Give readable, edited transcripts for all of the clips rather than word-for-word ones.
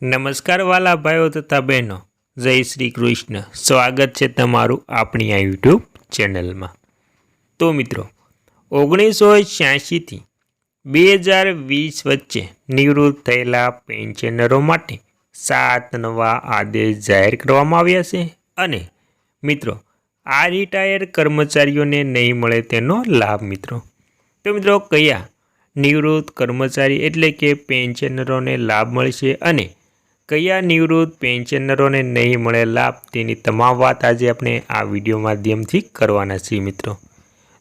નમસ્કાર વાલા ભાઈઓ તથા બહેનો, જય શ્રી કૃષ્ણ. સ્વાગત છે તમારું આપણી આ યુટ્યુબ ચેનલમાં. તો મિત્રો, 1986થી 2020 વચ્ચે નિવૃત્ત થયેલા પેન્શનરો માટે 7 નવા આદેશ જાહેર કરવામાં આવ્યા છે અને મિત્રો આ રિટાયર કર્મચારીઓને નહીં મળે તેનો લાભ મિત્રો. તો મિત્રો કયા નિવૃત્ત કર્મચારી એટલે કે પેન્શનરોને લાભ મળશે અને કયા નિવૃત્ત પેન્શનરોને નહીં મળે લાભ તેની તમામ વાત આજે આપણે આ વિડીયો માધ્યમથી કરવાના છીએ મિત્રો.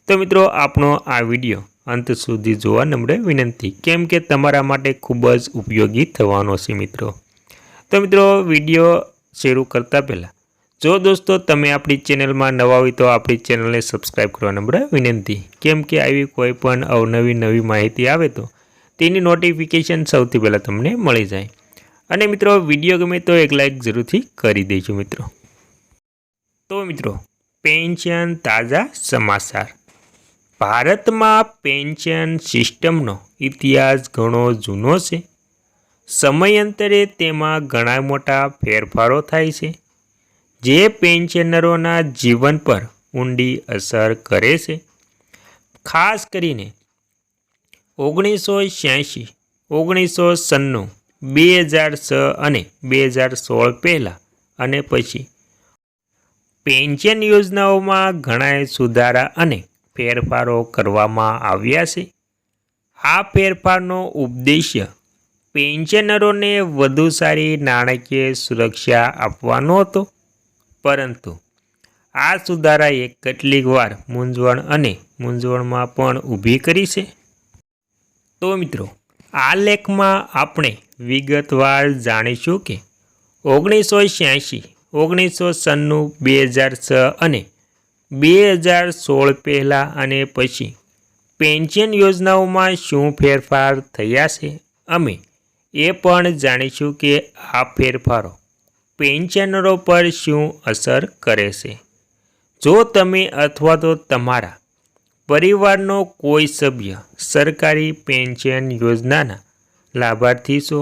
તો મિત્રો આપણો આ વિડીયો અંત સુધી જોવા નમ્ર વિનંતી, કેમ કે તમારા માટે ખૂબ જ ઉપયોગી થવાનો છે મિત્રો. તો મિત્રો વિડીયો શરૂ કરતાં પહેલાં જો દોસ્તો તમે આપણી ચેનલમાં નવા હોય તો આપણી ચેનલને સબસ્ક્રાઈબ કરવા નમ્ર વિનંતી, કેમ કે આવી કોઈ પણ અવનવી માહિતી આવે તો તેની નોટિફિકેશન સૌથી પહેલાં તમને મળી જાય. અને મિત્રો વિડીયો ગમે તો એક લાઈક જરૂરથી કરી દેજો મિત્રો. તો મિત્રો પેન્શન તાજા સમાચાર. ભારતમાં પેન્શન સિસ્ટમનો ઇતિહાસ ઘણો જૂનો છે. સમયાંતરે તેમાં ઘણા મોટા ફેરફારો થાય છે જે પેન્શનરોના જીવન પર ઊંડી અસર કરે છે. ખાસ કરીને 1986, 1996, 2006 અને 2016 પહેલાં અને પછી પેન્શન યોજનાઓમાં ઘણા સુધારા અને ફેરફારો કરવામાં આવ્યા છે. આ ફેરફારનો ઉદ્દેશ્ય પેન્શનરોને વધુ સારી નાણાકીય સુરક્ષા આપવાનો હતો, પરંતુ આ સુધારાએ કેટલીક વાર મૂંઝવણમાં પણ ઊભી કરી છે. તો મિત્રો આ લેખમાં આપણે વિગતવાર જાણીશું કે 1986, 1996, 2006 અને 2016 પહેલાં અને પછી પેન્શન યોજનાઓમાં શું ફેરફાર થયા છે. અમે એ પણ જાણીશું કે આ ફેરફારો પેન્શનરો પર શું અસર કરે છે. જો તમે અથવા તો તમારા પરિવારનો કોઈ સભ્ય સરકારી પેન્શન યોજનાના લાભાર્થી છો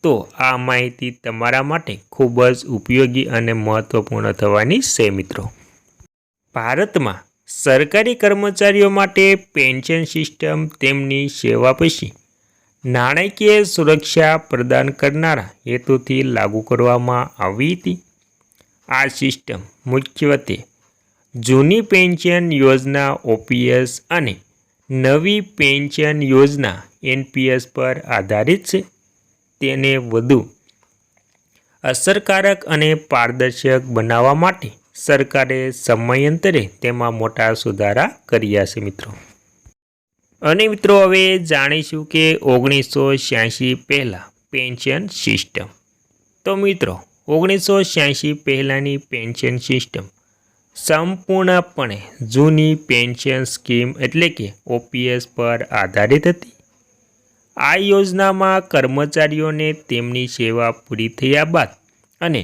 તો આ માહિતી તમારા માટે ખૂબ જ ઉપયોગી અને મહત્વપૂર્ણ થવાની છે મિત્રો. ભારતમાં સરકારી કર્મચારીઓ માટે પેન્શન સિસ્ટમ તેમની સેવા પછી નાણાકીય સુરક્ષા પ્રદાન કરનારા હેતુથી લાગુ કરવામાં આવી હતી. આ સિસ્ટમ મુખ્યત્વે જૂની પેન્શન યોજના OPS અને નવી પેન્શન યોજના NPS પર આધારિત છે. તેને વધુ અસરકારક અને પારદર્શક બનાવવા માટે સરકારે સમયાંતરે તેમાં મોટા સુધારા કર્યા છે મિત્રો. અને મિત્રો હવે જાણીશું કે 1986 પહેલાં પેન્શન સિસ્ટમ. તો મિત્રો 1986 પહેલાંની પેન્શન સિસ્ટમ સંપૂર્ણપણે જૂની પેન્શન સ્કીમ એટલે કે OPS પર આધારિત હતી. આ યોજનામાં કર્મચારીઓને તેમની સેવા પૂરી થયા બાદ અને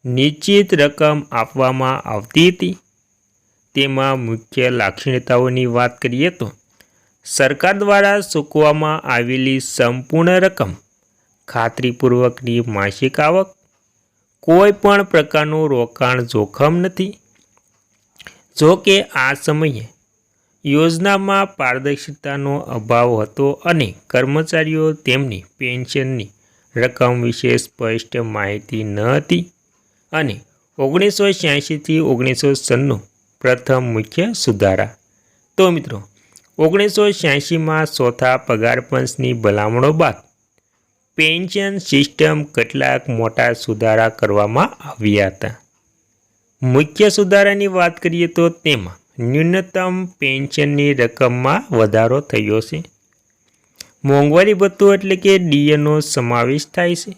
નિશ્ચિત રકમ આપવામાં આવતી હતી. તેમાં મુખ્ય લાક્ષણિકતાઓની વાત કરીએ તો સરકાર દ્વારા ચૂકવવામાં આવેલી સંપૂર્ણ રકમ, ખાતરીપૂર્વકની માસિક આવક, કોઈ પણ પ્રકારનું રોકાણ જોખમ નથી. જો કે આ સમયે યોજનામાં પારદર્શિતાનો અભાવ હતો અને કર્મચારીઓ તેમની પેન્શનની રકમ વિશે સ્પષ્ટ માહિતી ન હતી. અને 1986થી 1996 પ્રથમ મુખ્ય સુધારા. તો મિત્રો 1986માં ચોથા પગાર પંચની ભલામણો બાદ પેન્શન સિસ્ટમ કેટલાક મોટા સુધારા કરવામાં આવ્યા હતા. મુખ્ય સુધારાની વાત કરીએ તો તેમાં ન્યૂનતમ પેન્શનની રકમમાં વધારો થયો છે. મોંઘવારી ભથ્થું એટલે કે DAનો સમાવેશ થાય છે.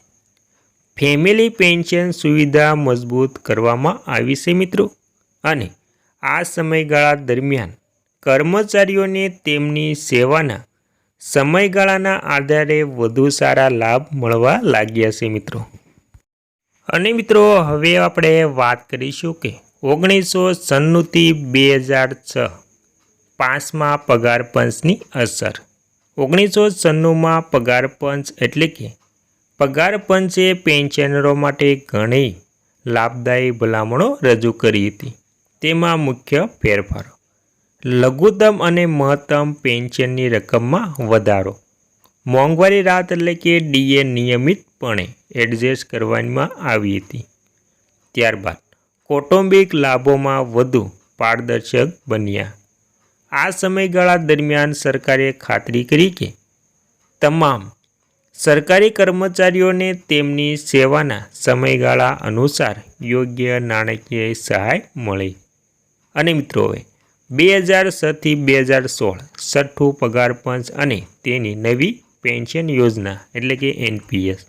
ફેમિલી પેન્શન સુવિધા મજબૂત કરવામાં આવી છે મિત્રો. અને આ સમયગાળા દરમિયાન કર્મચારીઓને તેમની સેવાના સમયગાળાના આધારે વધુ સારા લાભ મળવા લાગ્યા છે મિત્રો. અને મિત્રો હવે આપણે વાત કરીશું કે 1996થી 2006 પાંચમા પગાર પંચની અસર. 1996માં પગાર પંચ એટલે કે પગાર પંચે પેન્શનરો માટે ઘણી લાભદાયી ભલામણો રજૂ કરી હતી. તેમાં મુખ્ય ફેરફારો: લઘુત્તમ અને મહત્તમ પેન્શનની રકમમાં વધારો, મોંઘવારી રાહત એટલે કે ડીએ નિયમિતપણે એડજસ્ટ કરવામાં આવી હતી. ત્યારબાદ કૌટુંબિક લાભોમાં વધુ પારદર્શક બન્યા. આ સમયગાળા દરમિયાન સરકારે ખાતરી કરી કે તમામ સરકારી કર્મચારીઓને તેમની સેવાના સમયગાળા અનુસાર યોગ્ય નાણાકીય સહાય મળે. અને મિત્રો, હવે 2006થી 2016 છઠ્ઠું પગાર પંચ અને તેની નવી પેન્શન યોજના એટલે કે એનપીએસ.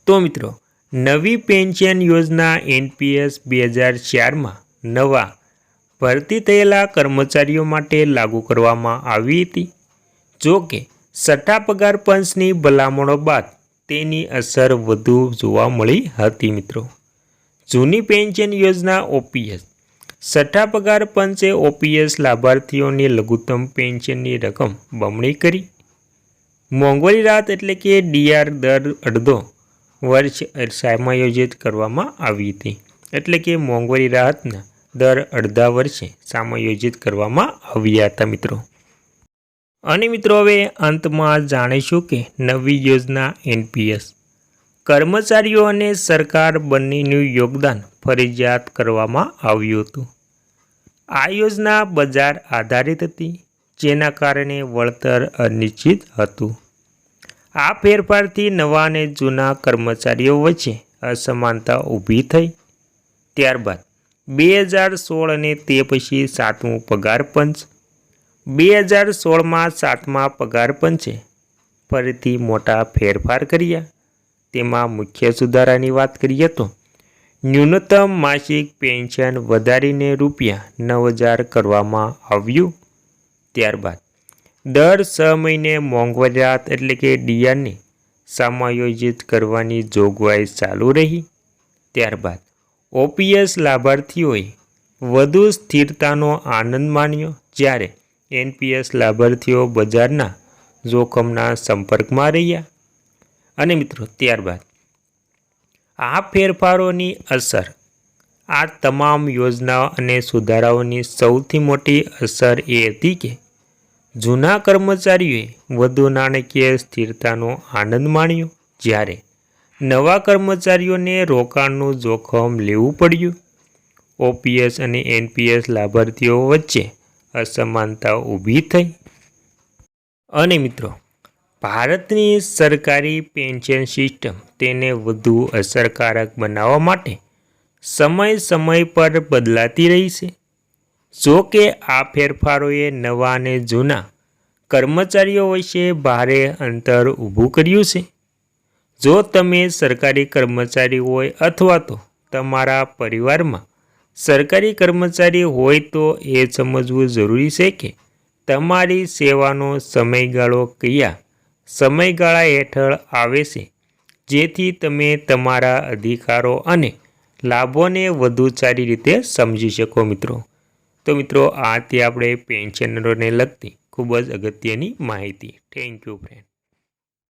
તો મિત્રો, નવી પેન્શન યોજના એનપીએસ 2004માં નવા ભરતી થયેલા કર્મચારીઓ માટે લાગુ કરવામાં આવી હતી. જો કે છઠ્ઠા પગાર પંચની ભલામણો બાદ તેની અસર વધુ જોવા મળી હતી. મિત્રો, જૂની પેન્શન યોજના ઓપીએસ. છઠ્ઠા પગાર પંચે ઓપીએસ લાભાર્થીઓની લઘુત્તમ પેન્શનની રકમ બમણી કરી. મોંઘવારી રાહત એટલે કે ડીઆર દર અડધો વર્ષ સમાયોજિત કરવામાં આવી હતી. એટલે કે મોંઘવારી રાહતના દર અડધા વર્ષે સમાયોજિત કરવામાં આવ્યા હતા. મિત્રો, અને મિત્રો, હવે અંતમાં જાણીશું કે નવી યોજના એનપીએસ કર્મચારીઓ અને સરકાર બંનેનું યોગદાન ફરજિયાત કરવામાં આવ્યું હતું. આ યોજના બજાર આધારિત હતી, જેના કારણે વળતર અનિશ્ચિત હતું. આ ફેરફારથી નવા અને જૂના કર્મચારીઓ વચ્ચે અસમાનતા ઊભી થઈ. ત્યારબાદ 2016 અને તે પછી સાતમું પગાર પંચ. 2016માં સાતમા પગાર પંચે ફરીથી મોટા ફેરફાર કર્યા. તેમાં મુખ્ય સુધારાની વાત કરીએ તો ન્યૂનતમ માસિક પેન્શન વધારીને ₹9,000 કરવામાં આવ્યું. ત્યારબાદ દર 6 મહિને મોંઘવારી રાહત એટલે કે ડીઆરને સમાયોજિત કરવાની જોગવાઈ ચાલુ રહી. ત્યારબાદ ઓપીએસ લાભાર્થીઓએ વધુ સ્થિરતાનો આનંદ માણ્યો, જ્યારે એનપીએસ લાભાર્થીઓ બજારના જોખમના સંપર્કમાં રહ્યા. અને મિત્રો, ત્યારબાદ આ ફેરફારોની અસર. આ તમામ યોજનાઓ અને સુધારાઓની સૌથી મોટી અસર એ હતી કે જૂના કર્મચારીઓએ વધુ નાણાકીય સ્થિરતાનો આનંદ માણ્યો, જ્યારે નવા કર્મચારીઓને રોકાણનું જોખમ લેવું પડ્યું. ઓપીએસ અને એનપીએસ લાભાર્થીઓ વચ્ચે અસમાનતા ઊભી થઈ. અને મિત્રો, ભારતની સરકારી પેન્શન સિસ્ટમ તેને વધુ અસરકારક બનાવવા માટે સમય પર બદલાતી રહી છે. જો કે આ ફેરફારોએ નવા અને જૂના કર્મચારીઓ વચ્ચે ભારે અંતર ઊભું કર્યું છે. જો તમે સરકારી કર્મચારી હોય અથવા તો તમારા પરિવારમાં સરકારી કર્મચારી હોય તો એ સમજવું જરૂરી છે કે તમારી સેવાનો સમયગાળો કયા સમયગાળા હેઠળ આવે છે, જેથી તમે તમારા અધિકારો અને લાભોને વધુ સારી રીતે સમજી શકો. મિત્રો, તો મિત્રો, આ તે આપણે પેન્શનરોને લગતી ખૂબ જ અગત્યની માહિતી. Thank you friend.